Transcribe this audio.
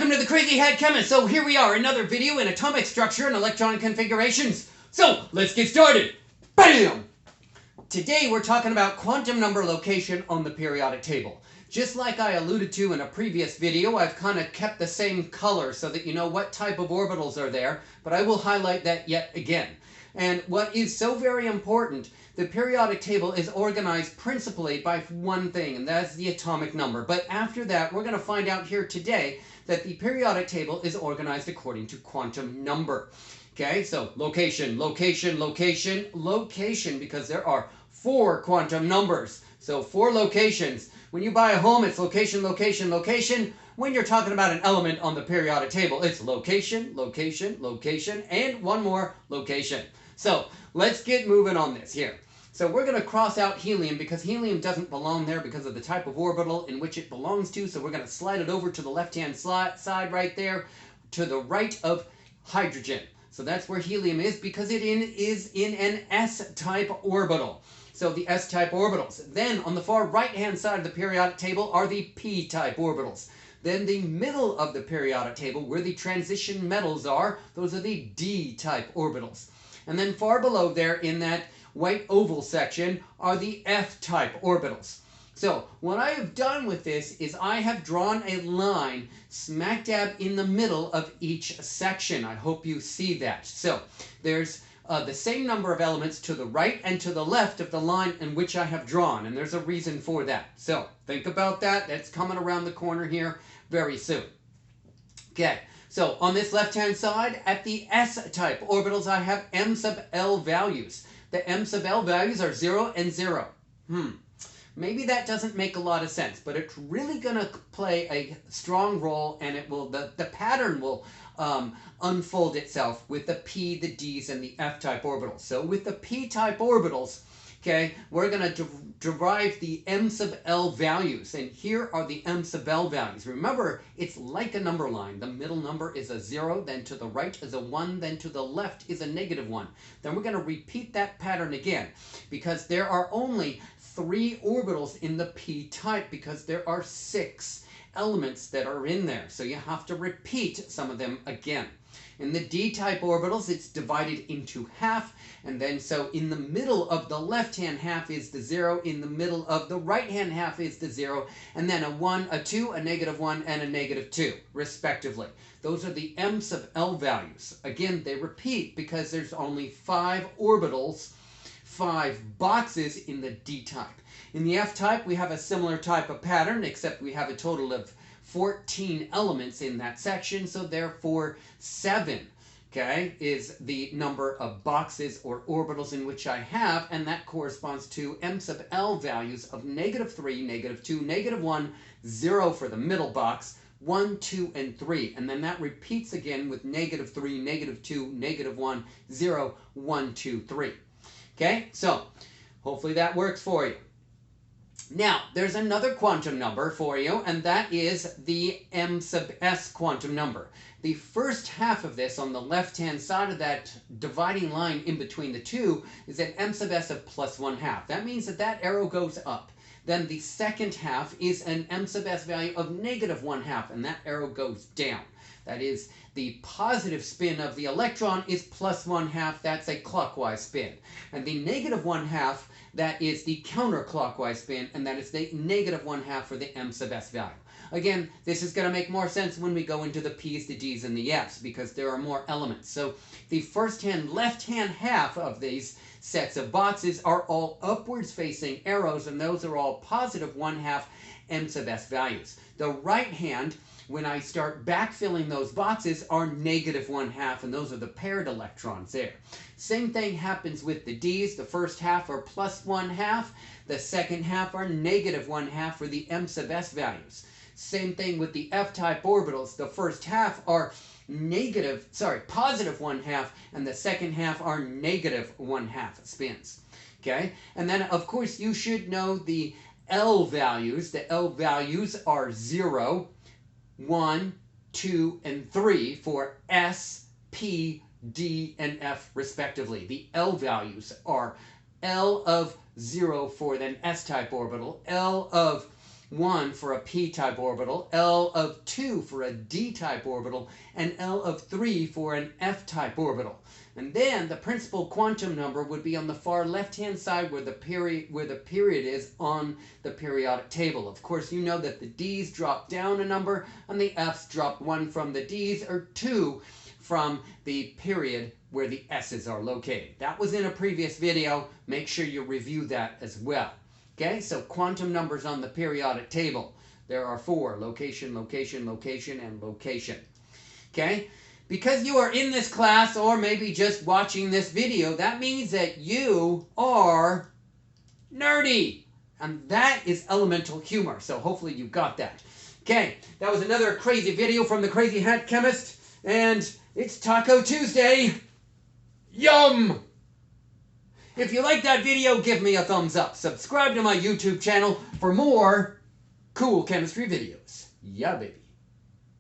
Welcome to the Crazy Hat Chemist. So here we are, another video in atomic structure and electron configurations. So let's get started. Bam! Today we're talking about quantum number location on the periodic table. Just like I alluded to in a previous video, I've kind of kept the same color so that you know what type of orbitals are there, but I will highlight that yet again. And what is so very important, the periodic table is organized principally by one thing, and that's the atomic number. But after that, we're going to find out here today that the periodic table is organized according to quantum number. Okay, so location, location, location, location, because there are 4 quantum numbers. So 4 locations. When you buy a home, it's location, location, location. When you're talking about an element on the periodic table, it's location, location, location, and one more, location. So let's get moving on this here. So we're going to cross out helium because helium doesn't belong there because of the type of orbital in which it belongs to. So we're going to slide it over to the left-hand side right there to the right of hydrogen. So that's where helium is because it is in an S-type orbital. So the S-type orbitals. Then on the far right-hand side of the periodic table are the P-type orbitals. Then the middle of the periodic table, where the transition metals are, those are the D-type orbitals. And then far below there in that white oval section are the F-type orbitals. So what I have done with this is I have drawn a line smack dab in the middle of each section. I hope you see that. So there's the same number of elements to the right and to the left of the line in which I have drawn, and there's a reason for that. So think about that. That's coming around the corner here very soon. Okay, so on this left-hand side, at the S-type orbitals, I have M sub L values. The M sub L values are 0 and 0. Maybe that doesn't make a lot of sense, but it's really going to play a strong role, and it will the pattern will unfold itself with the P, the D's, and the F-type orbitals. So with the P-type orbitals, okay, we're going to derive the M sub L values, and here are the M sub L values. Remember, it's like a number line. The middle number is a 0, then to the right is a 1, then to the left is a -1. Then we're going to repeat that pattern again, because there are only 3 orbitals in the P-type, because there are 6 elements that are in there. So you have to repeat some of them again. In the D-type orbitals, it's divided into half, and then so in the middle of the left-hand half is the 0, in the middle of the right-hand half is the 0, and then a 1, a 2, a -1, and a -2, respectively. Those are the M sub L values. Again, they repeat because there's only 5 orbitals, 5 boxes in the D-type. In the F-type, we have a similar type of pattern, except we have a total of 14 elements in that section, so therefore 7, okay, is the number of boxes or orbitals in which I have, and that corresponds to M sub L values of -3, -2, -1, 0 for the middle box, 1, 2, and 3, and then that repeats again with -3, -2, -1, 0, 1, 2, 3. Okay, so hopefully that works for you. Now, there's another quantum number for you, and that is the M sub S quantum number. The first half of this on the left-hand side of that dividing line in between the two is an M sub S of +1/2. That means that that arrow goes up. Then the second half is an M sub S value of -1/2, and that arrow goes down. That is, the positive spin of the electron is +1/2. That's a clockwise spin. And the -1/2, that is the counterclockwise spin, and that is the -1/2 for the M sub S value. Again, this is going to make more sense when we go into the P's, the D's, and the F's, because there are more elements. So the left-hand half of these sets of boxes are all upwards facing arrows, and those are all +1/2 M sub S values. The right hand, when I start backfilling those boxes, are -1/2, and those are the paired electrons there. Same thing happens with the D's. The first half are +1/2. The second half are -1/2 for the M sub S values. Same thing with the F-type orbitals. The first half are +1/2, and the second half are -1/2 spins. Okay, and then of course you should know the L values. The L values are 0, 1, 2, and 3 for S, P, D, and F respectively. The L values are L of 0 for an S-type orbital, L of 1 for a p-type orbital, L of 2 for a d-type orbital, and L of 3 for an f-type orbital. And then the principal quantum number would be on the far left-hand side where the period is on the periodic table. Of course, you know that the d's drop down a number and the f's drop 1 from the d's or 2 from the period where the s's are located. That was in a previous video. Make sure you review that as well. Okay, so quantum numbers on the periodic table. There are 4: location, location, location, and location. Okay? Because you are in this class or maybe just watching this video, that means that you are nerdy. And that is elemental humor. So hopefully you got that. Okay, that was another crazy video from the Crazy Hat Chemist. And it's Taco Tuesday. Yum! If you like that video, give me a thumbs up. Subscribe to my YouTube channel for more cool chemistry videos. Yeah, baby.